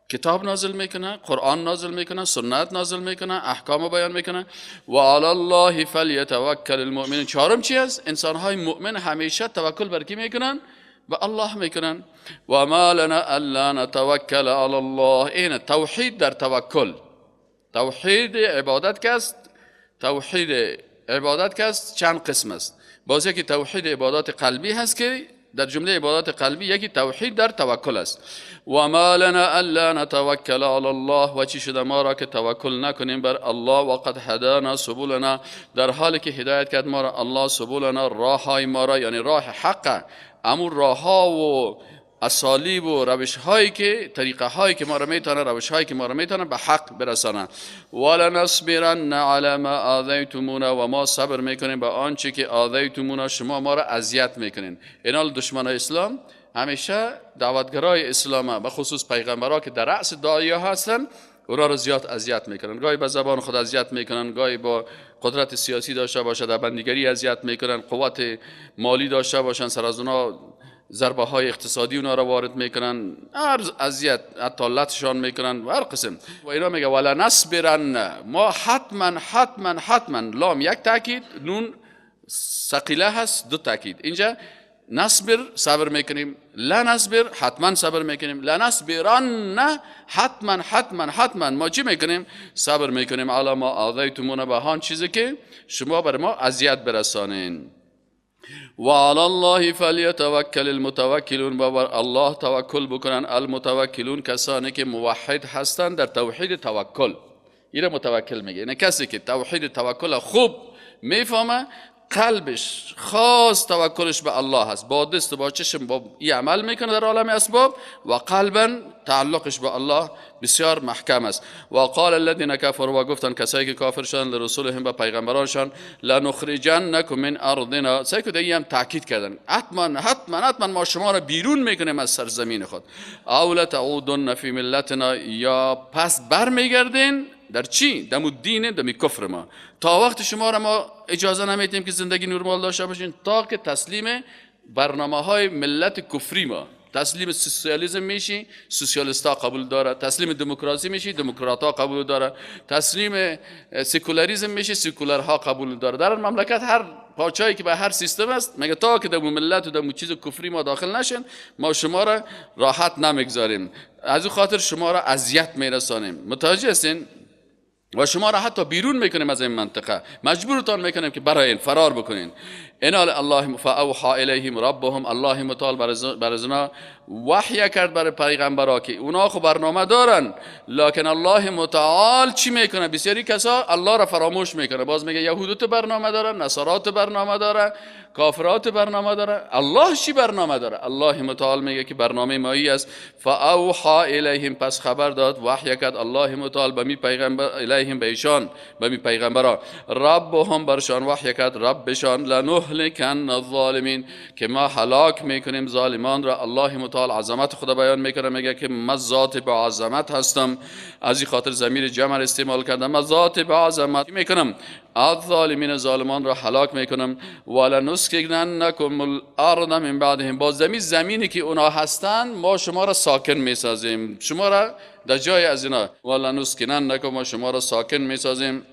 کتاب نازل میکنه، قرآن نازل میکنه، سنت نازل میکنه، احکام بیان میکنه. و علی الله فلیتوکل المؤمنون. چهارم چی است؟ انسان های مؤمن همیشه توکل بر کی میکنن؟ به الله میکنن. و ما لنا الا نتوکل علی الله. این توحید در توکل. توحید عبادت کست، توحید عبادت کست چند قسم است. بازی که توحید عبادات قلبی هست که در جمله عبادات قلبی یکی توحید در توکل است. و ما لنا الا نتوکل علی الله. و چی شده ما را که توکل نکنیم بر الله؟ و قد هدانا سبلنا، در حالی که هدایت کرد ما را الله، سبلنا، راه های ما را، یعنی راه حق، امور راه ها و اسالیب و روش هایی که، طریقه هایی که ما را میتونه، روش هایی که ما را میتونه به حق برسانه. ولنصبرن علی ما آذیتمونا. و ما صبر میکنیم به آنچه که آذیتمونا، شما ما را اذیت میکنین. اینال دشمن اسلام همیشه دعوتگرای اسلام، به خصوص پیغمبرها که در رأس داعیه هستن، اونا را زیاد اذیت میکنن. گاهی به زبان خود اذیت میکنن، گاهی با قدرت سیاسی داشته باشه در بندیگری اذیت میکنن، قوت مالی داشته باشن، سر از اونا ضربه های اقتصادی اونا را وارد میکنن، هر اذیت حتی لطشان میکنن و هر قسم. و اینا میگه ولا نصبرن، ما حتما لام یک تاکید، نون ثقیله هست دو تاکید. اینجا نصبر صبر میکنیم، لا نصبر حتما صبر میکنیم، لا نصبرن حتما ما چی میکنیم؟ صبر میکنیم. علی ما آذیتمونا، به هان چیزی که شما بر ما اذیت برسانین. و علی الله فلیتوکل المتوکلون، و بر الله توکل بکنن المتوکلون، کسانی که موحد هستند در توحید توکل. این متوکل میگه، این کسی که توحید توکل خوب میفهمه، قلبش خاص توکلش به الله هست، با دست و با چشم با این عمل میکنه در عالم اسباب و قلبا تعلقش به الله بسیار محکم است. و قال الذين كفروا، و گفتن کسایی که کافر شدن لرسولهم، به پیغمبرانشان، لنخرجنکم من ارضنا، سعی که هم تاکید کردن حتما ما شما را بیرون میکنیم از سرزمین خود، او لتعودن فی ملتنا، یا پس برمیگردین در چی؟ دم الدین، دم کفر ما. تا وقت شما را ما اجازه نمیدیم که زندگی نرمال داشته باشین تا که تسلیم برنامه های ملت کفری ما، تسلیم سوسیالیسم میشی، سوسیالیستا قبول داره، تسلیم دموکراسی میشی، دموکراتا قبول داره، تسلیم سکولاریسم میشی، سکولارها قبول داره. در مملکت هر پاچایی که به هر سیستم است میگه تا که دمو ملت و دمو چیز کفری ما داخل نشن ما شما را راحت نمیگذاریم، از این خاطر شما را اذیت میرسانیم. متوجه هستین؟ و شما را حتی بیرون میکنیم از این منطقه، مجبورتان میکنیم که براین فرار بکنین. انال الله فاوحى الیهم ربهم، الله متعال بر ازنا وحی کرد برای پیغمبرا که اونا خو برنامه دارن، لکن الله متعال چی میکنه؟ بسیاری کسا الله را فراموش میکنه، باز میگه یهودت برنامه دارن، نصارات برنامه دارن، کافرات برنامه داره، الله چی برنامه داره؟ الله متعال میگه که برنامه مایی است. فاوحى الیهم، پس خبر داد، وحی کرد الله متعال به می پیغمبر، الیهم به ایشان، به می پیغمبرا، ربهم برشان وحی کرد، ربشان، لنهلکن الظالمین، که ما هلاک میکنیم ظالمان را. الله متعال عظمت خدا بیان میکنه، میگه که من ذات با عظمت هستم، از این خاطر ضمیر جمع استعمال کردم، من ذات با عظمت میکنم الظالمین، ظالمان را هلاک میکنم. ولنسکننکم الارض من بعدهم، با زمینی که اونا هستن ما شما را ساکن میسازیم، شما را در جای از اینا، ولنسکننکم، ما شما را ساکن میسازیم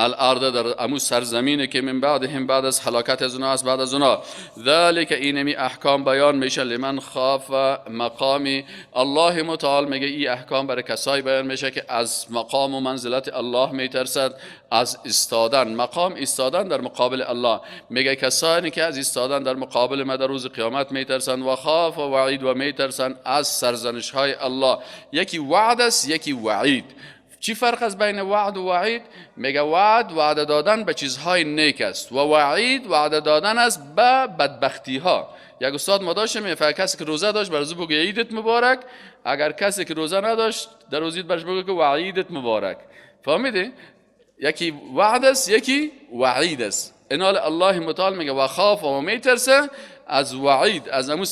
الارض، در امو سرزمینی که من بعدهم، بعد از هلاکت از اونا است، بعد از اونا. ذالک، اینمی احکام بیان میشه، لمن خاف مقامی، الله متعال میگه این احکام برای کسایی بیان میشه که از مقام و منزلت الله میترسد، از استادن، مقام استادن در مقابل الله، میگه کسانی که از استادن در مقابل ما در روز قیامت میترسن. و خاف و وعید، و میترسن از سرزنش های الله. یکی وعد است، یکی وعید. چی فرق است بین وعد و وعید؟ میگه وعد وعده دادن به چیزهای نیک است و وعید وعده دادن است به بدبختی ها. یک استاد ما داشتیم میفهمه کسی که روزه داشت برای بگه عیدت مبارک، اگر کسی که روزه نداشت در روزید برش بگه که وعیدت مبارک. فهمیدی؟ یکی وعد است، یکی وعید است. انال الله متعال میگه و خاف و میترسه از وعید، از امون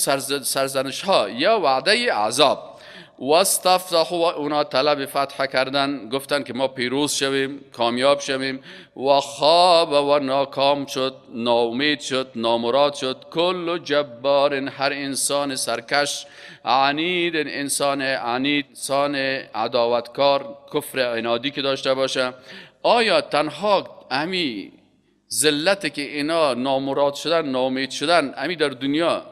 سرزنش ها یا وعده عذاب. واستفتحوا، اونا طلب فتح کردن، گفتن که ما پیروز شویم، کامیاب شویم. و خواب و ناکام شد، ناامید شد، نامراد شد. کل جبار، هر انسان سرکش، عنید، انسان عنید، انسان عداوتکار، کفر عنادی که داشته باشه. آیا تنها امی ذلت که اینا نامراد شدن، ناامید شدن، امی در دنیا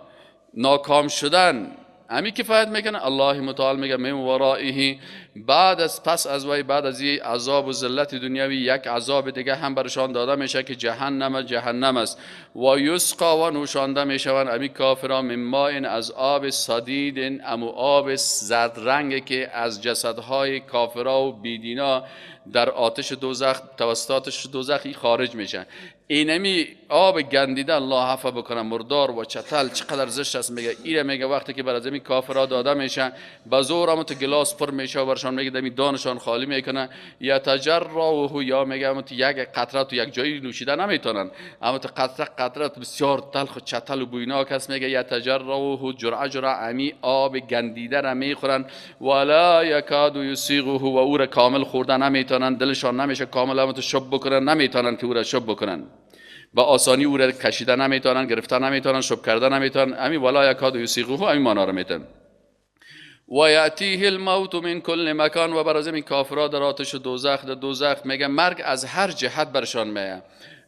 ناکام شدن، امی کفایت میکنه؟ الله متعال میگه من ورائه، بعد از پس از وی، بعد از این عذاب و ذلت دنیوی، یک عذاب دیگه هم برشان داده میشه که جهنم است. و یسقا، و نوشانده میشوند امی کافران، من ماء، از آب صدید، امو آب زرد رنگ که از جسدهای کافرا و بیدینا در آتش دوزخ، توسط آتش دوزخی خارج میشن. اینمی آب گندیده، الله عفو بکنه، مردار و چتل چقدر زشت است. میگه ایره، میگه وقتی که بر از این کافرها داده میشن به زور هم تو گلاس پر میشه و برشان میگه دمی دانشان خالی میکنه. یا تجرعه، یا میگه یک قطره تو یک جایی نوشیده نمیتونن، اما تو قطره بسیار تلخ و چتل و بویناک است. میگه یا تجرعه جرعه امی آب گندیده را میخورن، ولا یکاد یسیغه، و او را کامل خوردن نمیتونن، دلشان نمیشه کامل هم تو شب بکنن، نمیتونن که او را شب بکنن، با آسانی او را کشیدن نمیتونن، گرفتن نمیتونن، شب کردن نمیتونن. امی ولا یکاد یسیغه، امی معنا را میتونن. و یأتیه الموت من کل مکان، و بر از این کافرها در آتش دوزخ میگه مرگ از هر جهت برشان میه.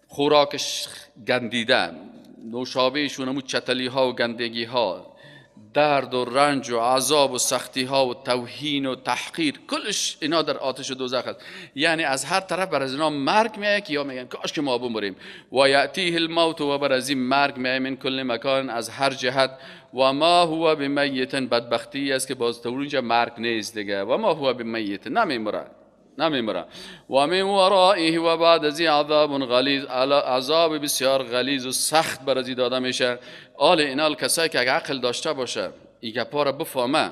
خوراکش گندیده، نوشابهشون همون چتلی ها و گندگی ها، درد و رنج و عذاب و سختی ها و توهین و تحقیر، کلش اینا در آتش دوزخ است. یعنی از هر طرف بر از اینا مرگ میه که یا میگن کاش که ما بمریم. و یأتیه الموت، و بر از این مرگ میه من کل مکان، از هر جهت. و ما هو بمیت، بدبختی است که باز تو اینجا مرگ نیست دیگه. و ما هو بمیت، نمیمره. نمیمره. و من ورائه و بعد از این عذاب غلیظ، عذاب بسیار غلیظ و سخت بر از داده میشه. آل اینال کسایی که اگه عقل داشته باشه این گپا را بفهمه،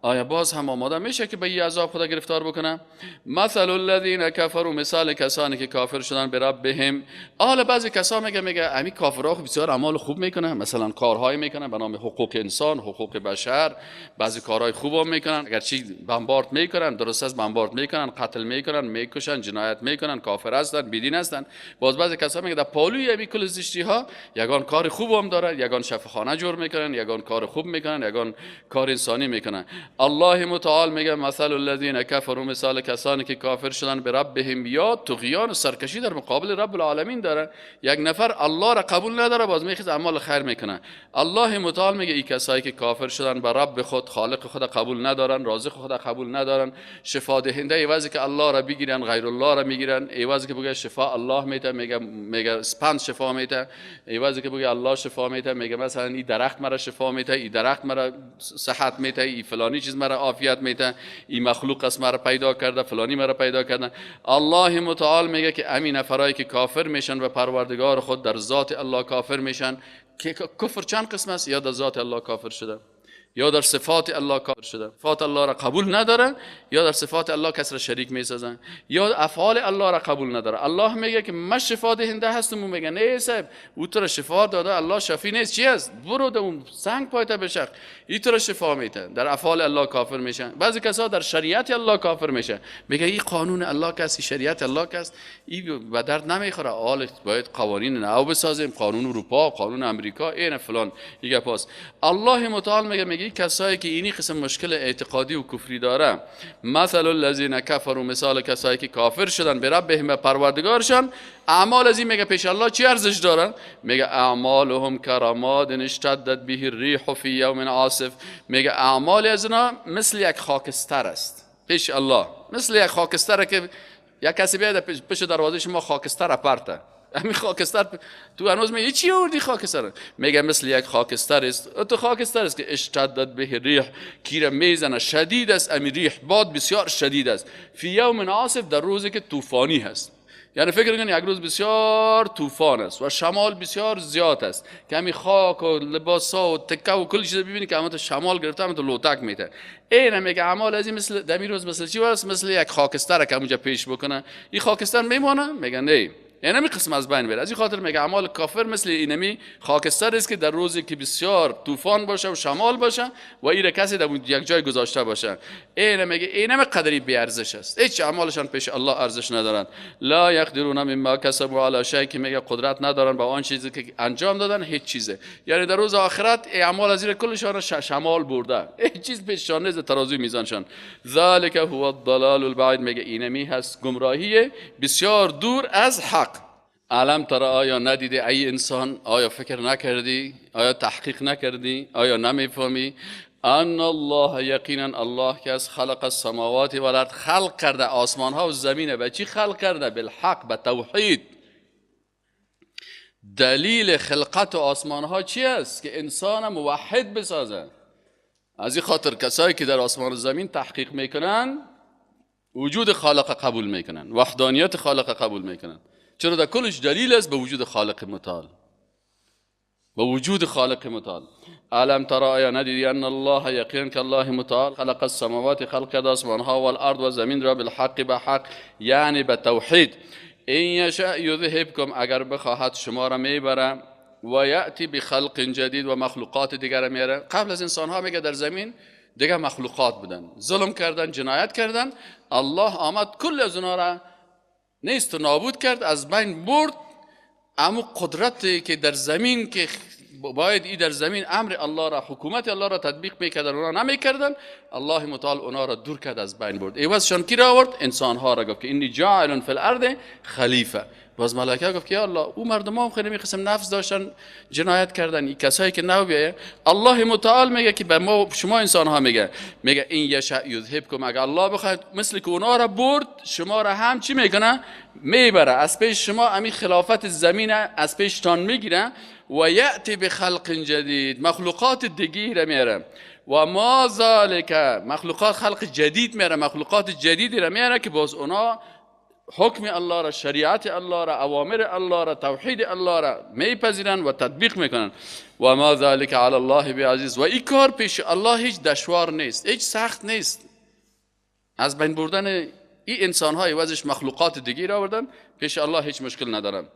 آیا باز هم آماده میشه که به این عذاب خدا گرفتار بکنه؟ مثل الذین کفروا، مثال کسانی که کافر شدن به ربهم. حالا بعضی کسا میگه امی کافرها بسیار اعمال خوب میکنن، مثلا کارهای میکنن به نام حقوق انسان، حقوق بشر، بعضی کارهای خوب هم میکنن، اگرچه بمبارد میکنن، درست است بمبارد میکنن، قتل میکنن، میکشن، جنایت میکنن، کافر هستن، بیدین هستن. باز بعضی کسا میگه در پالوی امی کل زشتی ها یگان کار خوب هم دارن، یگان شفاخانه جور میکنن، یگان کار خوب میکنن، یگان کار انسانی میکنن. الله متعال میگه مثل الذین کفروا، مثال کسانی که کافر شدن به ربهم، یا طغیان و سرکشی در مقابل رب العالمین داره. یک نفر الله را قبول نداره، باز میخواد اعمال خیر میکنه. الله متعال میگه این کسایی که کافر شدن به رب خود، خالق خود قبول ندارن، رازق خود قبول ندارن، شفا دهنده ایوازی که الله را بگیرن غیر الله را میگیرن، ایوازی که بگه شفا الله میده میگه اسپند شفا میده، ایوازی که بگه الله شفا میده میگه مثلا این درخت مرا شفا میده، این درخت مرا صحت میده، این فلانی چیز مرا عافیت میده، این مخلوق است مرا پیدا کرده، فلانی مرا پیدا کرده. الله متعال میگه که امین نفرایی که کافر میشن و پروردگار خود در ذات الله کافر میشن، که کفر چند قسم است؟ یا در ذات الله کافر شده، یا در صفات الله کافر شده، صفات الله را قبول نداره، یا در صفات الله کس را شریک میسازن، یا افعال الله را قبول نداره. الله میگه که من شفا دهنده هستم، اون میگه نه صاحب او تو را شفا داده، الله شفی نیست، چی است؟ برو در اون سنگ پایت بشق، این تو را شفا میده. در افعال الله کافر میشن. بعضی کسا در شریعت الله کافر میشه، میگه این قانون الله کسی، شریعت الله کس، این به درد نمیخوره، حال باید قوانین نو بسازیم، قانون اروپا، قانون امریکا، این فلان دیگه. پاس الله متعال میگه کسایی که اینی قسم مشکل اعتقادی و کفری داره، مثل الذین کفروا، مثال کسایی که کافر شدن به ربهم، پروردگارشان، اعمال از این میگه پیش الله چی ارزش داره؟ میگه اعمالهم کرماد اشتدت به الریح فی یوم عاصف، میگه اعمال از اینا مثل یک خاکستر است پیش الله، مثل یک خاکستر که یک کسی بیاد پیش دروازه شما خاکستر اپرته، همین خاکستر تو هنوز میگه چی آوردی خاکستر؟ میگه مثل یک خاکستر است. تو خاکستر است که اشتدت به ریح، کیره میزنه، شدید است، امی ریح باد بسیار شدید است، فی یوم عاصف، در روزی که طوفانی هست. یعنی فکر کنید یک روز بسیار طوفان است و شمال بسیار زیاد است که همین خاک و لباسا و تکه و کل چیز ببینید که همون شمال گرفته، همون لوتک میده. این میگه اعمال از این مثل دمی روز مثل چی است؟ مثل یک خاکستر که اونجا پیش بکنه، این خاکستر میمونه؟ میگه نه، اینمی قسم از بین بره. از این خاطر میگه اعمال کافر مثل اینمی خاکستر است که در روزی که بسیار طوفان باشه و شمال باشه و این کسی در یک جای گذاشته باشه، این میگه اینمی قدری بی ارزش است، هیچ اعمالشان پیش الله ارزش ندارن. لا یقدرون مما کسبوا علی شیء، که میگه قدرت ندارن با آن چیزی که انجام دادن، هیچ چیزه. یعنی در روز آخرت اعمال از این کلشان شمال برده، هیچ چیز پیششان نیست، ترازوی میزانشان. ذالک هو الضلال البعید، میگه اینمی هست گمراهی بسیار دور از حق. علم ترى، آیا ندیدی ای انسان؟ آیا فکر نکردی؟ آیا تحقیق نکردی؟ آیا نمیفهمی؟ ان الله، یقینا الله که از خلق السماوات و الارض، خلق کرده آسمان ها و زمینه. و چی خلق کرده؟ بالحق، به توحید. دلیل خلقت آسمان ها چی است؟ که انسان موحد بسازه. از این خاطر کسایی که در آسمان و زمین تحقیق میکنن وجود خالق قبول میکنن، وحدانیت خالق قبول میکنن. چرا؟ در کلش دلیل است به وجود خالق متعال، به وجود خالق متعال. علم ترى، آیا ندیدی ان الله، یقینا که الله متعال، خلق السماوات، خلق کرده آسمان ها، و الارض، و زمین را، بالحق، به حق، یعنی به توحید. این یشاء یذهبکم، اگر بخواهد شما را میبره، و یأتی بخلق جدید، و مخلوقات دیگر میاره. قبل از انسان ها میگه در زمین دیگه مخلوقات بودن، ظلم کردن، جنایت کردن، الله آمد کل از اونها را نیست و نابود کرد، از بین برد. اما قدرتی که در زمین که باید ای در زمین امر الله را، حکومت الله را تطبیق میکردن، اونا نمیکردن، الله متعال اونا را دور کرد، از بین برد. ایوازشان کی را آورد؟ انسان ها را. گفت که انی جاعل فی الارض خلیفه. باز ملائکه گفت که یا الله، او مردم هم خیلی قسم نفس داشتن، جنایت کردن، این کسایی که نو بیایه. الله متعال میگه که به ما، شما انسان ها میگه این یشاء یذهبکم، اگر الله بخواد مثل که اونا را برد، شما را هم چی میکنه؟ میبره. از پیش شما همین خلافت زمین از پیشتان میگیره و یأتی بخلق جدید، مخلوقات دیگه میاره. و ما ذالک، مخلوقات خلق جدید میاره، مخلوقات جدیدی را میاره که باز اونا حکم الله را، شریعت الله را، اوامر الله را، توحید الله را میپذیرن و تطبیق میکنن. و ما ذالک علی الله بعزیز، و این کار پیش الله هیچ دشوار نیست، هیچ سخت نیست. از بین بردن این انسان های وزش مخلوقات دیگه را آوردن پیش الله هیچ مشکل ندارن.